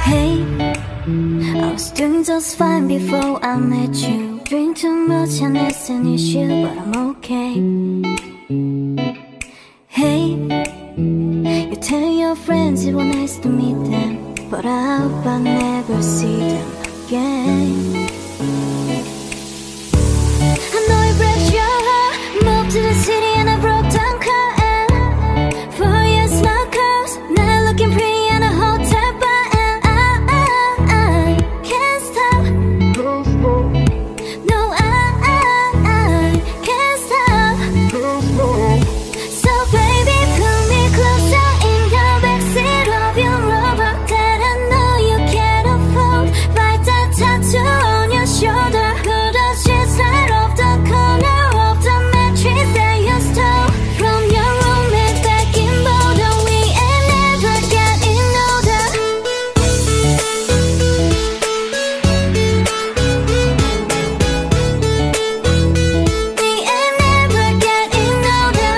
Hey, I was doing just fine before I met you. Drink too much and it's an issue, but I'm okay. Hey, you tell your friends it was nice to meet them, but I hope I never see them again. I know it breaks your heart. Moved to the city and I broke down crying. 4 years my girls, now looking pretty in a hotel bar, and I can't stop. No, I can't stop. So baby, pull me closer in the backseat of your Rover that I know you can't afford. Write that tattoo on your shoulder. Pull the sheets right off the corner of the mattress that you stole from your roommate back in Boulder. We ain't never getting older. We ain't never getting older.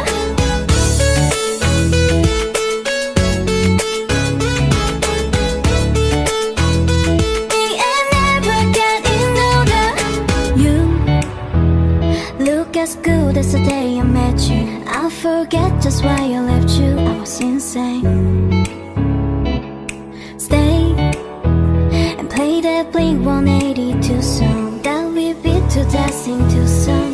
We ain't never getting older. You look as good as the day I met you. I forget just why I left you. I was insane. Stay and play that Blink 182 song that we beat to death, sing too soon.